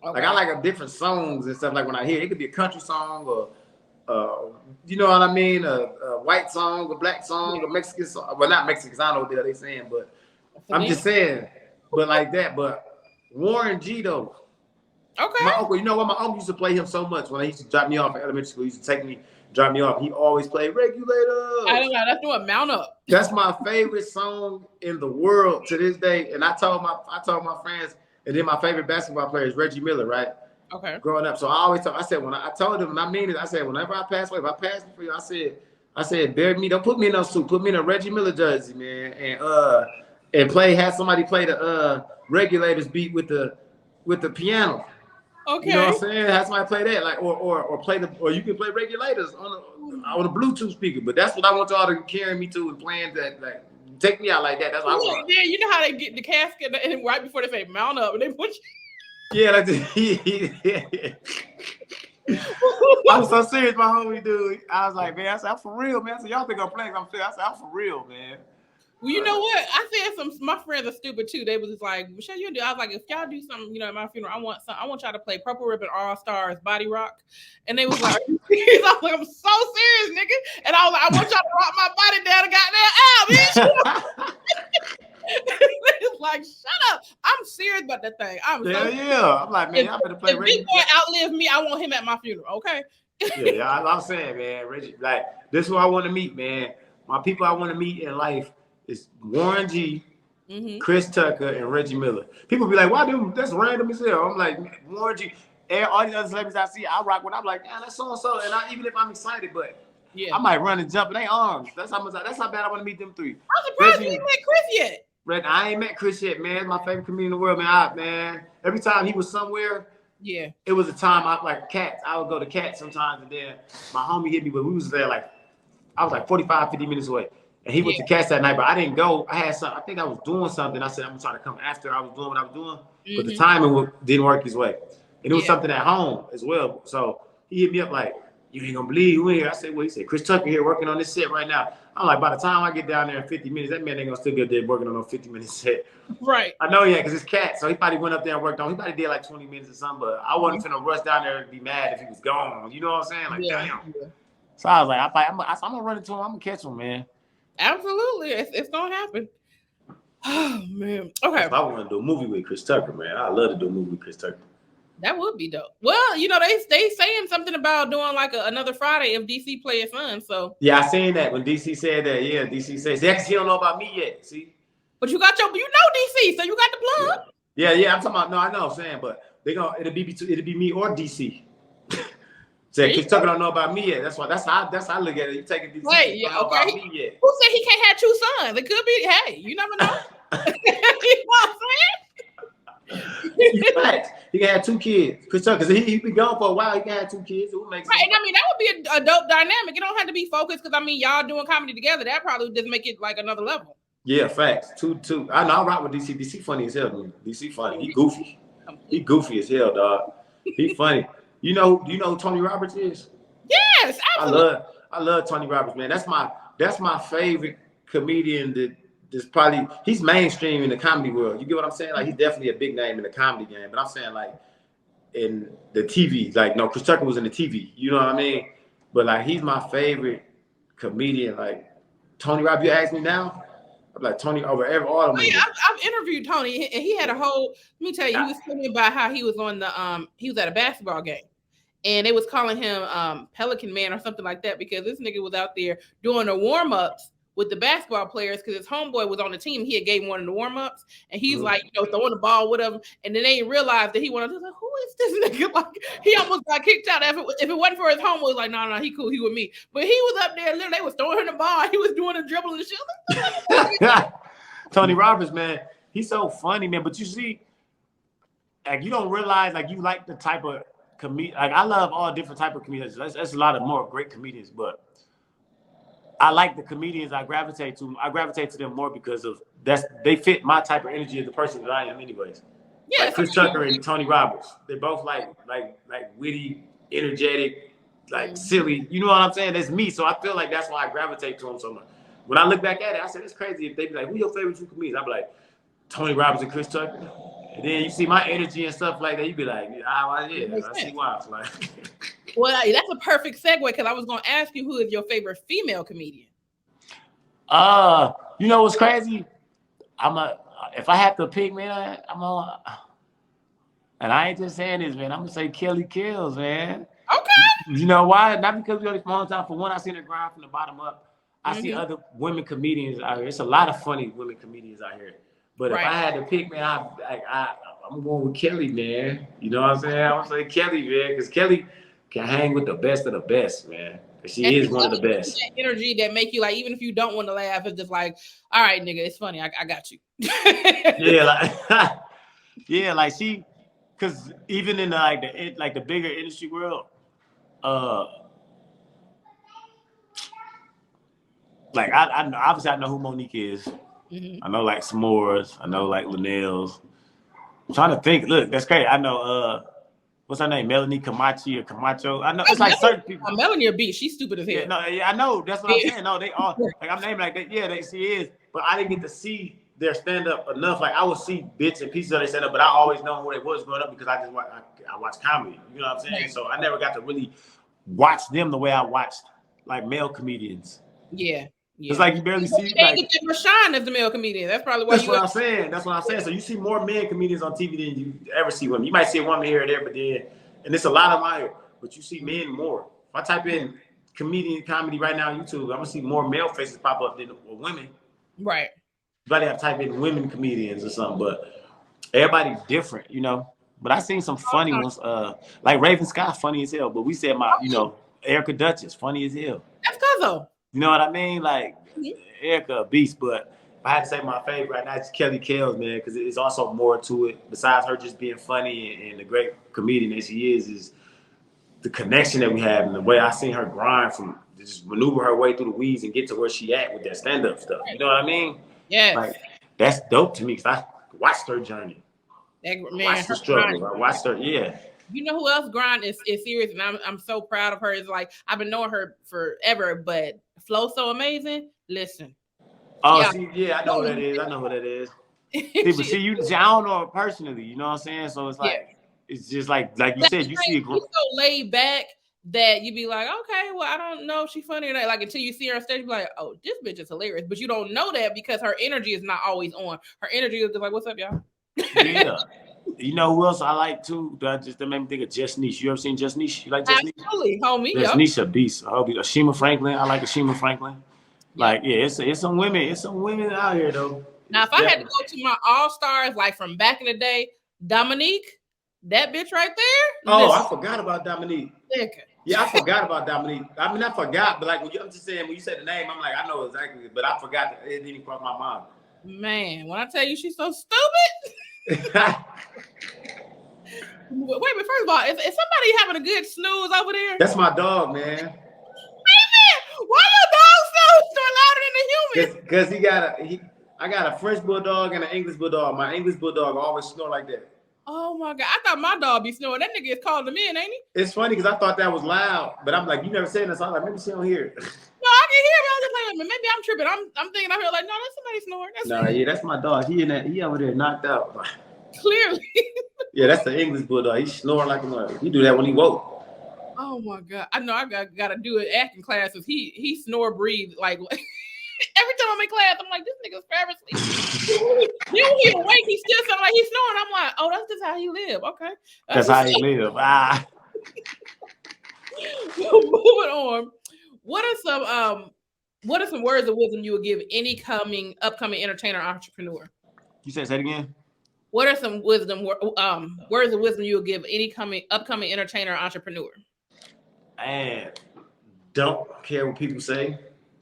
Okay. Like I like different songs and stuff. Like when I hear it, it could be a country song or you know what I mean, a white song, a black song, a Mexican song. Well, not Mexican, because I don't know what they're saying, but I'm just saying, but like that. But Warren G though. Okay. My uncle, you know what? My uncle used to play him so much when I used to drop me off at elementary school. He used to take me, drop me off. He always played Regulator. I don't know. That's doing Mount Up. That's my favorite song in the world to this day. And I told my friends, and then my favorite basketball player is Reggie Miller, right? Okay. Growing up, so I always I said I told him, and I mean it. I said whenever I pass away, if I pass for you, I said bury me. Don't put me in no suit. Put me in a Reggie Miller jersey, man, and have somebody play the Regulators beat with the piano. Okay. You know what I'm saying? Have somebody play that, like, or play or you can play Regulators on a Bluetooth speaker. But that's what I want y'all to carry me to and playing that, like, take me out like that. That's what I want. Yeah, you know how they get the casket and right before they say Mount Up and they put you. Yeah, like I was so serious, my homie dude. I was like, man, I said, I'm for real, man. I said, y'all think I'm playing? I'm serious. I said, I'm for real, man. Well, you know what? I said my friends are stupid too. They was just like, Michelle, you do. I was like, if y'all do something, you know, at my funeral, I want y'all to play Purple Ribbon All Stars Body Rock. And they was like, I was like, I'm so serious, nigga. And I was like, I want y'all to rock my body down the goddamn album. It's like, shut up. I'm serious about that thing. Yeah. I'm like, man, y'all better play Reggie. If Big Boy outlive me, I want him at my funeral, okay? Yeah, I'm saying, man, Reggie, like, this is who I want to meet, man. My people I want to meet in life is Warren G, Chris Tucker, and Reggie Miller. People be like, why do that's random as hell? I'm like, Warren G, and all these other celebrities I see, I rock when I'm like, damn, that's so and so. And even if I'm excited, but yeah, I might run and jump in their arms. That's how bad I want to meet them three. I'm surprised you ain't met Chris yet. I ain't met Chris yet, man. My favorite comedian in the world, man. Every time he was somewhere, yeah, it was a time I like Cats. I would go to Cats sometimes, and then my homie hit me, but we was there like, I was like 45, 50 minutes away. And he went to Cats that night, but I didn't go. I think I was doing something. I said, I'm trying to come after I was doing what I was doing. But the timing didn't work his way. And it was something at home as well. So he hit me up like, you ain't gonna believe who here. I said, well, he said, Chris Tucker here working on this set right now. I'm like, by the time I get down there in 50 minutes, that man ain't gonna still get there working on a 50-minute set. Right. I know, because it's Cats. So he probably went up there and worked on. He probably did like 20 minutes or something, but I wasn't finna rush down there and be mad if he was gone. You know what I'm saying? Like, damn. Yeah. So I was like, I'm gonna run into him. I'm gonna catch him, man. Absolutely, it's gonna happen. Oh man, okay. If I want to do a movie with Chris Tucker, man, I love to do a movie with Chris Tucker. That would be dope. Well, you know, they saying something about doing like another Friday if DC play his son. So yeah, I seen that when DC said that. Yeah, DC says he don't know about me yet. See, but you know DC, so you got the plug. Yeah, I'm talking about. No, I know what I'm saying, but it'll be me or DC. Say Chris Tucker don't know about me yet. That's how I look at it. You taking DC don't know about me yet. Who said he can't have two sons? It could be. Hey, you never know. You know what I'm saying? He can have two kids. Chris Tucker, he be gone for a while. He can have two kids. It would make sense. Right, and I mean that would be a dope dynamic. It don't have to be focused because I mean y'all doing comedy together. That probably just make it like another level. Yeah, facts. Two. I know. I rock with DC. DC funny as hell, dude. DC funny. He goofy. He goofy as hell, dog. He funny. Do you know who Tony Roberts is? Yes, absolutely. I love Tony Roberts, man. That's my favorite comedian. He's mainstream in the comedy world. You get what I'm saying? Like he's definitely a big name in the comedy game. But I'm saying like in the TV, like no, Chris Tucker was in the TV. You know what I mean? But like he's my favorite comedian. Like Tony Roberts, you ask me now, I'm like Tony over all of them. Yeah, I've interviewed Tony, and he had a whole. Let me tell you, he was telling me about how he was on the he was at a basketball game. And they was calling him Pelican Man or something like that because this nigga was out there doing the warm-ups with the basketball players because his homeboy was on the team. He had gave him one of the warm-ups. And he's like, throwing the ball with him. And then they realized that he wanted to like, who is this nigga? Like, he almost got kicked out. If it wasn't for his homeboy, like, no, he cool. He with me. But he was up there. Literally, they was throwing him the ball. He was doing a dribble and shit. Tony Roberts, man. He's so funny, man. But you see, like, you don't realize, like, you like the type of like I love all different type of comedians. That's a lot of more great comedians, but I like the comedians I gravitate to. I gravitate to them more because of they fit my type of energy as the person that I am, anyways. Yeah, like Chris Tucker and Tony Roberts. They're both like witty, energetic, like silly. You know what I'm saying? That's me. So I feel like that's why I gravitate to them so much. When I look back at it, I said it's crazy if they be like, "Who your favorite two comedians?" I'm like, Tony Roberts and Chris Tucker. And then you see my energy and stuff like that. You be like, I see why. Like, well, that's a perfect segue because I was gonna ask you who is your favorite female comedian. You know what's crazy? If I have to pick, man, and I ain't just saying this, man. I'm gonna say Kelly Kills, man. Okay. You know why? Not because we on this long time. For one, I seen her grind from the bottom up. I see other women comedians out here. It's a lot of funny women comedians out here. But if I had to pick, man, I'm going with Kelly, man. You know what I'm saying? I'm gonna say Kelly, man, because Kelly can hang with the best of the best, man. She is one of the best. That energy that make you like, even if you don't want to laugh, it's just like, all right, nigga, it's funny. I got you. Yeah, like she, because even in the bigger industry world, like I obviously I know who Monique is. I know like S'mores. I know like Linnell's. I'm trying to think. Look, that's crazy. I know what's her name? Melanie Camacho or Camacho. I know it's like certain people. Melanie a beat. She's stupid as hell. I know. That's what I'm saying. No, they all like I'm naming like that. Yeah, she is. But I didn't get to see their stand up enough. Like I would see bits and pieces of their stand up, but I always know who they was growing up because I watch comedy. You know what I'm saying? Right. So I never got to really watch them the way I watched like male comedians. Yeah. It's like you barely see. Like, Rashawn as the male comedian. That's probably why. That's what I'm saying. That's what I'm saying. So you see more men comedians on TV than you ever see women. You might see a woman here or there, but then, and it's a lot of them out here, but you see men more. If I type in comedy right now on YouTube, I'm gonna see more male faces pop up than women. Right. You probably have to type in women comedians or something, but everybody's different, you know. But I seen some funny ones, like Raven Scott, funny as hell. But we said Erica Duchess, funny as hell. That's Cuzzo. You know what I mean? Like Erica, a beast. But if I had to say my favorite right now, it's Kelly Kells, man, because it's also more to it. Besides her just being funny and the great comedian that she is the connection that we have and the way I seen her grind from just maneuver her way through the weeds and get to where she at with that stand-up stuff. You know what I mean? Yeah. Like that's dope to me because I watched her journey. I watched the struggle. I watched her, You know who else grind is serious, and I'm so proud of her. It's like I've been knowing her forever, but Flow so amazing. Listen. Oh, I know who that is. I know who that is. I don't know her personally. You know what I'm saying? So it's like it's just like you said. You see, she's so laid back that you be like, okay, well, I don't know if she's funny or not. Like until you see her on stage, you be like, oh, this bitch is hilarious. But you don't know that because her energy is not always on. Her energy is just like, what's up, y'all? Yeah. You know who else I like too? That made me think of Just Niche. You ever seen Just Niche? You like Just Niche? Absolutely, homie. Just Niche a beast. Ashima Franklin. I like Ashima Franklin. Like, it's some women. It's some women out here though. Now, if I had to go to my all-stars, like from back in the day, Dominique, that bitch right there. Oh, I forgot about Dominique. Okay. Yeah, I forgot about Dominique. I mean, I forgot, but like I'm just saying, when you said the name, I'm like, I know exactly, but I forgot. It didn't even cross my mind. Man, when I tell you she's so stupid. Wait, but first of all, is somebody having a good snooze over there? That's my dog, man. Wait a minute. Why your dog snore louder than the human? Because I got a French bulldog and an English bulldog. My English bulldog always snore like that. Oh my God. I thought my dog be snoring. That nigga is calling them in, ain't he? It's funny because I thought that was loud, but I'm like, you never said that, so I'm like, maybe she don't hear it. No, I can hear it. I was just like, maybe I'm tripping. I'm thinking out here like, no, that's somebody snoring. That's my dog. He over there knocked out. Clearly. Yeah, that's the English bulldog. He's snoring like a mother. He do that when he woke. Oh my God. I know I gotta do an acting classes. He snore breathe like every time I'm in class, I'm like, this nigga's forever sleeping. Then when he awake, he still sound like he's snoring. I'm like, oh, that's just how he live. Okay. That's how he live. Moving on. What are some words of wisdom you would give any upcoming entertainer or entrepreneur? You said that again? What are some words of wisdom you would give any upcoming entertainer or entrepreneur? And don't care what people say.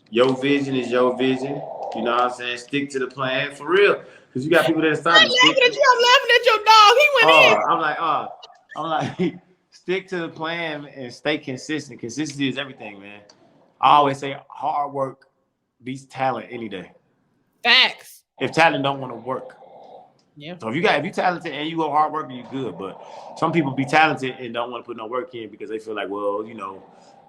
Your vision is your vision. You know what I'm saying? Stick to the plan for real. Because you got people that start. I'm laughing at your dog. He went in. I'm like, stick to the plan and stay consistent. Consistency is everything, man. I always say hard work beats talent any day. Facts. If talent don't want to work. Yeah. So if you talented and you go hard working, you good. But some people be talented and don't want to put no work in because they feel like, well, you know,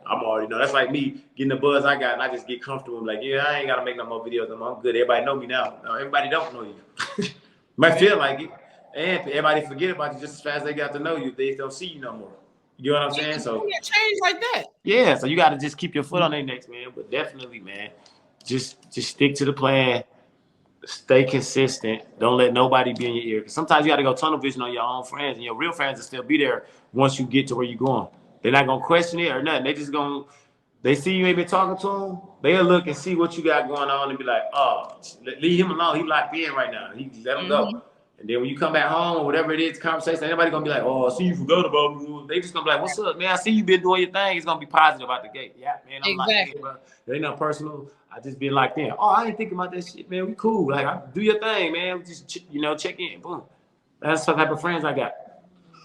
I'm already know. That's like me getting the buzz I got, and I just get comfortable. I'm like, yeah, I ain't gotta make no more videos. I'm good. Everybody know me now. No, everybody don't know you. Might feel like it, and everybody forget about you just as fast as they got to know you. They don't see you no more. You know what I'm saying? So change like that. Yeah, so you got to just keep your foot on their necks, man. But definitely, man, just stick to the plan. Stay consistent. Don't let nobody be in your ear. Because sometimes you got to go tunnel vision on your own friends, and your real friends will still be there once you get to where you're going. They're not gonna question it or nothing. They just gonna they see you ain't been talking to them. They'll look and see what you got going on and be like, oh, leave him alone. He locked in right now. He let him go. And then when you come back home or whatever it is, conversation, anybody gonna be like, oh, I see you forgot about me. They just gonna be like, what's up, man? I see you been doing your thing. It's gonna be positive out the gate. Yeah, man, I'm locked in, bro. It ain't nothing personal. I just been locked in. Oh, I ain't thinking about that shit, man. We cool. Like, do your thing, man. Just check in. Boom. That's the type of friends I got.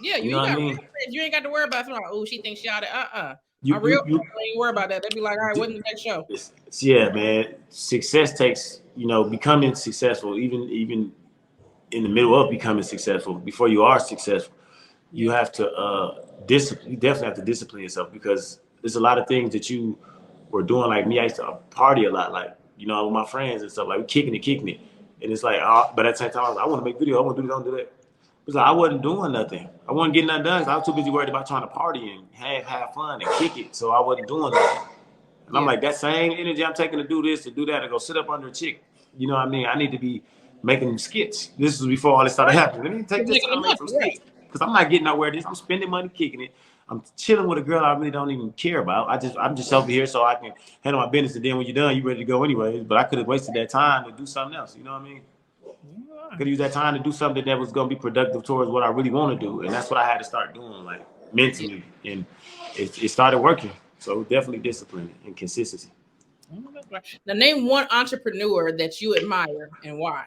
Yeah, you know what I mean? You ain't got to worry about something like, oh, she thinks she out of You ain't worry about that. They'd be like, all right, what's the next show? Yeah, man. Success takes, becoming successful, even in the middle of becoming successful, before you are successful, you have to you definitely have to discipline yourself, because there's a lot of things that you were doing. Like me, I used to party a lot, like, with my friends and stuff, like we kicking it. And it's like, but at the same time, I was like, I want to make videos, I want to do this, I want to do that. It's like I wasn't doing nothing. I wasn't getting nothing done. I was too busy worried about trying to party and have fun and kick it. So I wasn't doing nothing. And I'm like, that same energy I'm taking to do this, to do that, to go sit up under a chick. You know what I mean? I need to be making skits. This was before all this started happening. Let me take this time and make some skits. Because I'm not getting nowhere. I'm spending money kicking it. I'm chilling with a girl I really don't even care about. I'm just over here so I can handle my business. And then when you're done, you're ready to go anyways. But I could have wasted that time to do something else. You know what I mean? I could use that time to do something that was going to be productive towards what I really want to do. And that's what I had to start doing, like, mentally. And it started working. So definitely discipline and consistency. Now, name one entrepreneur that you admire and why.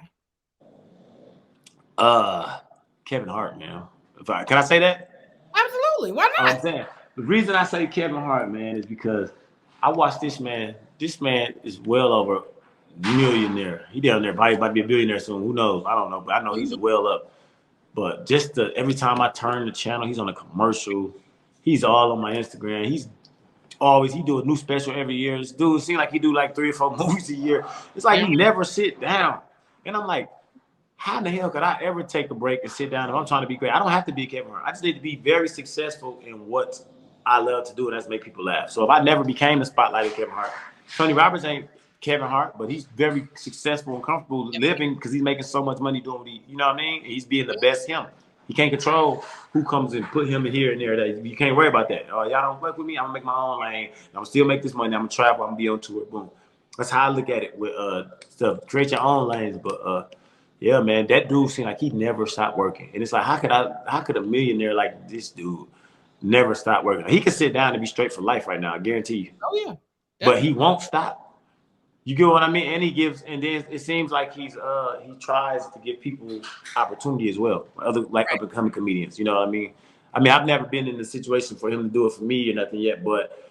Kevin Hart, man. Can I say that? Absolutely. Why not? I'm saying, the reason I say Kevin Hart, man, is because I watched this man. This man is well over millionaire. He down there probably about to be a billionaire soon. Who knows? I don't know, but I know he's well up. But just every time I turn the channel, he's on a commercial. He's all on my Instagram. He do a new special every year. This dude seems like he do like 3 or 4 movies a year. It's like he never sit down. And I'm like, how the hell could I ever take a break and sit down if I'm trying to be great? I don't have to be Kevin Hart. I just need to be very successful in what I love to do, and that's make people laugh. So if I never became the spotlight of Kevin Hart, Tony Roberts ain't Kevin Hart, but he's very successful and comfortable living because he's making so much money doing what you know what I mean? He's being the best him. He can't control who comes and put him in here and there. That you can't worry about that. Oh, y'all don't work with me. I'm gonna make my own lane. I'm gonna still make this money. I'm gonna travel. I'm gonna be on tour. Boom. That's how I look at it with stuff. Create your own lanes. But yeah, man, that dude seemed like he never stopped working. And it's like, how could a millionaire like this dude never stop working? He could sit down and be straight for life right now. I guarantee you. Oh yeah. But he won't stop. You get what I mean? And then it seems like he tries to give people opportunity as well, other up and coming comedians. You know what I mean? I've never been in a situation for him to do it for me or nothing yet, but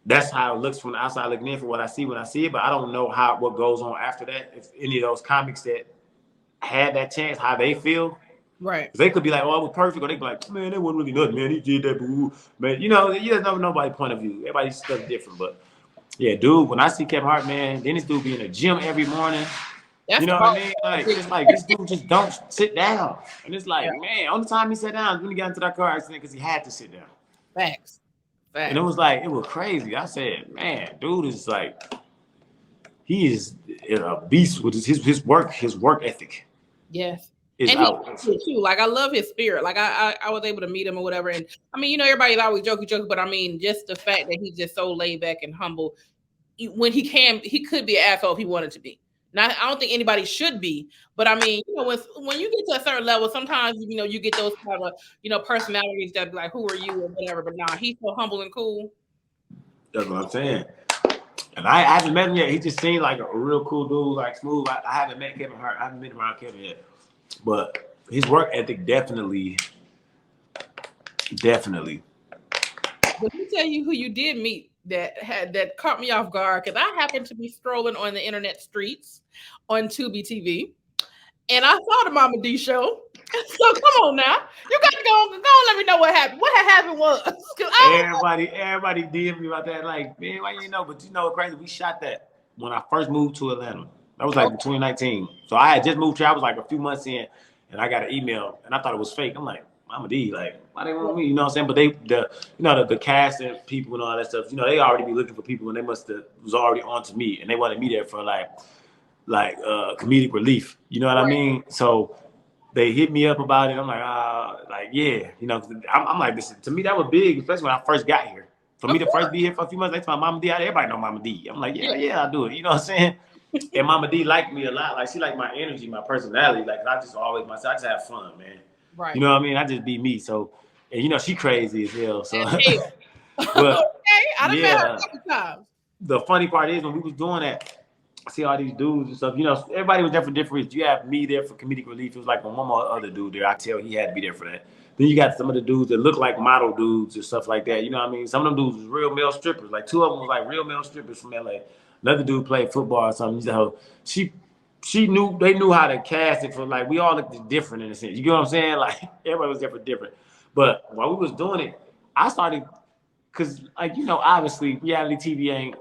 that's how it looks from the outside looking in, for what I see when I see it. But I don't know what goes on after that. If any of those comics that had that chance, how they feel. Right. They could be like, oh, it was perfect. Or they could be like, man, that wasn't really nothing, man. He did that, boo. Man, you just never know nobody's point of view. Everybody's stuff different, but yeah, dude, when I see Kevin Hart, man, then this dude be in the gym every morning. You know what I mean? Like, it's like this dude just don't sit down. And it's like, man, only time he sat down is when he got into that car accident because he had to sit down. Facts. And it was crazy. I said, man, dude is like, he is a beast with his work ethic. Yes. And too. Like, I love his spirit. Like, I was able to meet him or whatever. And I mean, everybody's always joking, but I mean, just the fact that he's just so laid back and humble. When he could be an asshole if he wanted to be. Now, I don't think anybody should be, but I mean, when you get to a certain level, sometimes you get those kind of personalities that be like, who are you or whatever. But nah, he's so humble and cool. That's what I'm saying. And I haven't met him yet. He just seemed like a real cool dude, like smooth. I haven't met Kevin Hart. I haven't been around Kevin yet. But his work ethic definitely. Let me tell you who you did meet that caught me off guard, because I happened to be strolling on the internet streets on Tubi TV, And I saw the Mama D show. So come on now. You got to go and let me know what happened. What had happened was everybody DM me about that. Like, man, why you know? But you know what crazy? We shot that when I first moved to Atlanta. That was like in 2019. So I had just moved here. I was like a few months in, and I got an email, and I thought it was fake. I'm like, Mama D, like, why they want me? You know what I'm saying? But the cast and people and all that stuff, you know, they already be looking for people, and they must have was already on to me, and they wanted me there for like comedic relief. You know what I mean? So they hit me up about it. I'm like, yeah, you know, I'm like, this to me that was big, especially when I first got here. For me to first be here for a few months, they told my Mama D out there. Everybody know Mama D. I'm like, yeah, I do it. You know what I'm saying? And Mama D liked me a lot. Like she liked my energy, my personality. Like I just always myself. I just have fun, man. Right. You know what I mean? I just be me. So, and you know she crazy as hell. So, but okay, I done met her a couple times. The funny part is when we was doing that. I see all these dudes and stuff. You know, everybody was there for different reasons. You have me there for comedic relief. It was like one more other dude there. I tell he had to be there for that. Then you got some of the dudes that look like model dudes and stuff like that. You know what I mean? Some of them dudes was real male strippers. Like two of them was like real male strippers from LA. Another dude played football or something. So they knew how to cast it for like we all looked different in a sense. You get what I'm saying? Like everybody was there for different. But while we was doing it, I started because like you know obviously reality TV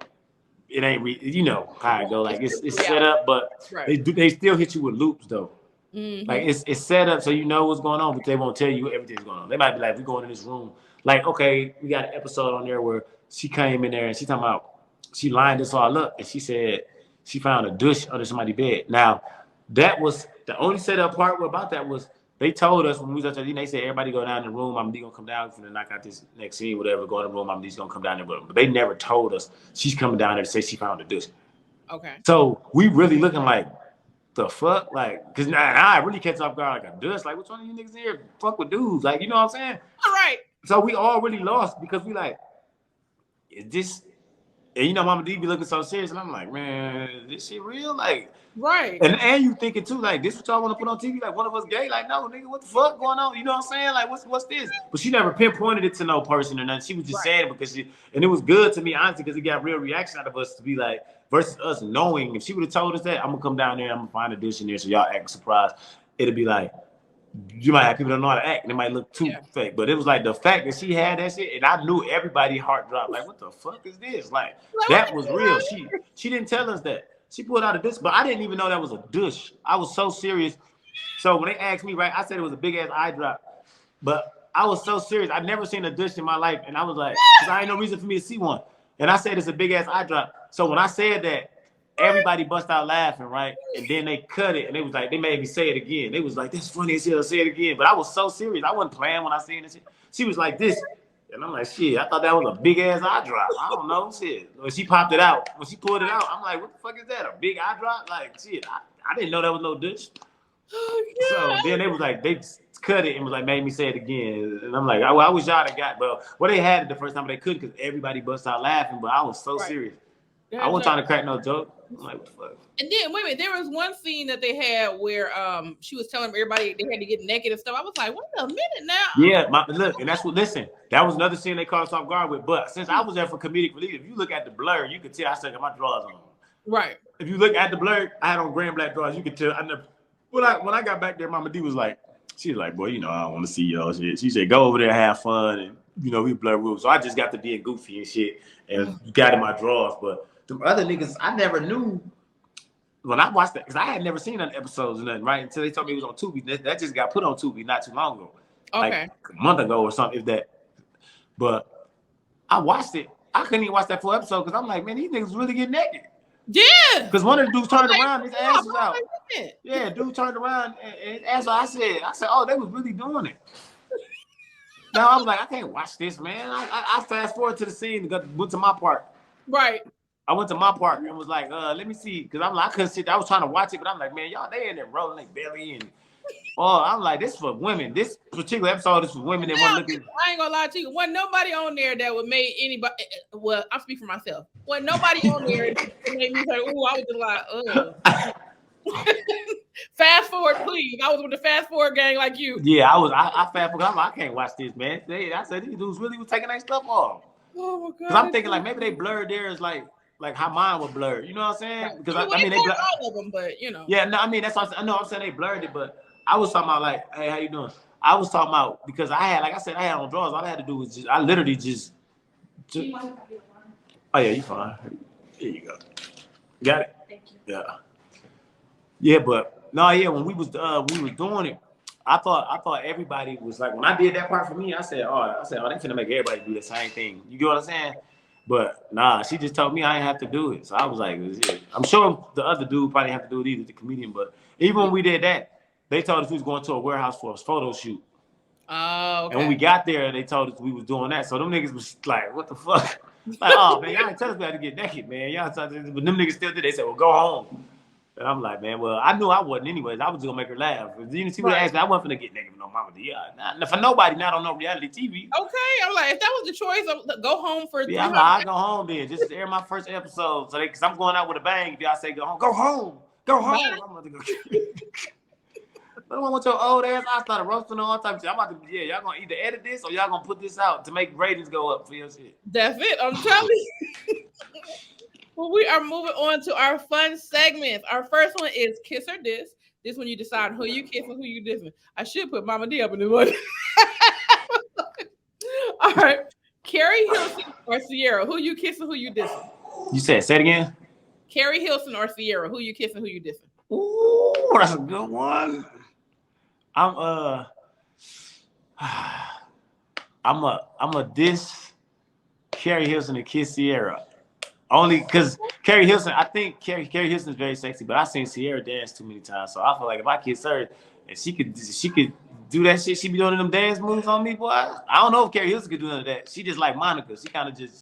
it ain't you know how it go. Like it's set up, but they still hit you with loops though. Mm-hmm. Like it's set up so you know what's going on, but they won't tell you everything's going on. They might be like, we going in this room. Like, okay, we got an episode on there where she came in there and she talking about she lined us all up and she said she found a douche under somebody's bed. Now, that was the only setup part about that was they told us when we was up there, they said everybody go down in the room. I'm gonna come down for the knock out this next scene, whatever. Go in the room. I'm just gonna come down there. But they never told us she's coming down there to say she found a douche. Okay. So we really looking like the fuck, like, because now I really catch off guard like a douche. Like, which one of you niggas here fuck with dudes? Like, you know what I'm saying? All right. So we all really lost because we like, is this? And you know, Mama D be looking so serious, and I'm like, man, is this shit real? Like. Right. And you thinking too, like, this what y'all want to put on TV? Like, one of us gay? Like, no, nigga, what the fuck going on? You know what I'm saying? Like, what's this? But she never pinpointed it to no person or nothing. She was just saying it because and it was good to me, honestly, because it got real reaction out of us to be like, versus us knowing, if she would have told us that, I'm going to come down there, I'm going to find a dish in there, so y'all act surprised. It'd be like, you might have people that don't know how to act, and it might look too fake. But it was like the fact that she had that shit, and I knew everybody heart dropped. Like, what the fuck is this? Like that was real. She didn't tell us that. She pulled out a douche, but I didn't even know that was a douche. I was so serious. So when they asked me, right, I said it was a big ass eye drop. But I was so serious. I'd never seen a douche in my life. And I was like, because I ain't no reason for me to see one. And I said it's a big ass eye drop. So when I said that, everybody bust out laughing, right? And then they cut it and they was like, they made me say it again. They was like, that's funny as hell, say it again. But I was so serious. I wasn't playing when I seen this shit. She was like this. And I'm like, shit, I thought that was a big ass eye drop. I don't know, shit. When she popped it out, when she pulled it out, I'm like, what the fuck is that? A big eye drop? Like, shit, I didn't know that was no douche. Oh, so then they was like, they cut it and was like, made me say it again. And I'm like, I wish y'all had got, well, they had it the first time, but they couldn't because everybody bust out laughing. But I was so serious. I wasn't trying to crack no joke. I'm like, what the fuck? And then, wait a minute, there was one scene that they had where she was telling everybody they had to get naked and stuff. I was like, wait a minute now. Yeah, look, and that's what, listen, that was another scene they caught us off guard with. But since I was there for comedic relief, if you look at the blur, you could tell I still got my drawers on. Right. If you look at the blur, I had on gray and black drawers. You could tell. When I got back there, Mama D was like, she was like, boy, you know, I don't want to see y'all shit. She said, go over there and have fun. And, you know, we blur rules. So I just got to being goofy and shit and got in my drawers. But the other niggas, I never knew when I watched that, because I had never seen an episodes or nothing, right? Until they told me it was on Tubi. That just got put on Tubi not too long ago. Okay. Like a month ago or something, if that. But I watched it. I couldn't even watch that full episode because I'm like, man, these niggas really get naked. Yeah. Because one of the dudes turned around, his ass was out. Yeah, dude turned around and his ass out. I said, oh, they was really doing it. Now I was like, I can't watch this, man. I fast forward to the scene and went to my part. Right. I went to my part and was like, let me see. Because I'm like, I couldn't sit there. I was trying to watch it, but I'm like, man, y'all, they in there rolling their belly. And I'm like, this is for women. This particular episode is for women that want to look at. I ain't gonna lie to you. Wasn't nobody on there that would make anybody, well, I'll speak for myself. Wasn't nobody on there that made me say, ooh, I was just like, ugh. Fast forward, please. I was with the fast forward gang like you. Yeah, I fast forward. I'm like, I can't watch this, man. I said, these dudes really was taking their stuff off. Oh my God. Because I'm thinking like maybe they blurred theirs like like how mine were blurred. You know what I'm saying? Right. Because I mean, they blurred all of them, but you know. Yeah, no, I mean that's what I know. I'm saying they blurred it, but I was talking about like, hey, how you doing? I was talking about because I had, like I said, I had on drawers. All I had to do was I literally just oh yeah, you fine. Here you go. Got it. Thank you. Yeah. Yeah, but no, yeah. When we was doing it, I thought everybody was like, when I did that part for me, I said, oh, they finna make everybody do the same thing. You get what I'm saying? But nah, she just told me I didn't have to do it. So I was like, I'm sure the other dude probably didn't have to do it either, the comedian. But even when we did that, they told us we was going to a warehouse for a photo shoot. Oh, okay. And when we got there, they told us we was doing that. So them niggas was like, what the fuck? Like, oh man, y'all ain't tell us we had to get naked, man. Y'all told us, but them niggas still did. They said, well, go home. And I'm like, man, well, I knew I wasn't anyways. I was just gonna make her laugh. You see what I asked me? I wasn't gonna get naked with no mama. Yeah, for nobody, not on no reality TV. Okay, I'm like, if that was the choice, go home for. Yeah, I'm like, I go home then. Just to air my first episode, so because I'm going out with a bang. If y'all say go home, go home, go home. I'm about to go. I don't want your old ass. I started roasting on all type of shit. I'm about to, y'all gonna either edit this or y'all gonna put this out to make ratings go up for your shit. That's it. I'm telling you. Well, we are moving on to our fun segments. Our first one is Kiss or Diss. This one you decide who you kiss and who you dissing. I should put Mama D up in this one. All right. Carrie Hilson or Sierra, who you kissing, who you dissing? You said, say it again? Carrie Hilson or Sierra, who you kissing, who you dissing? Ooh, that's a good one. I'm a diss Carrie Hilson and kiss Sierra. Only because Carrie Hilson, I think Carrie Hilson is very sexy, but I've seen Sierra dance too many times. So I feel like if I kiss her and she could do that shit, she be doing them dance moves on me, boy. I don't know if Carrie Hilson could do none of that. She just like Monica. She kind of just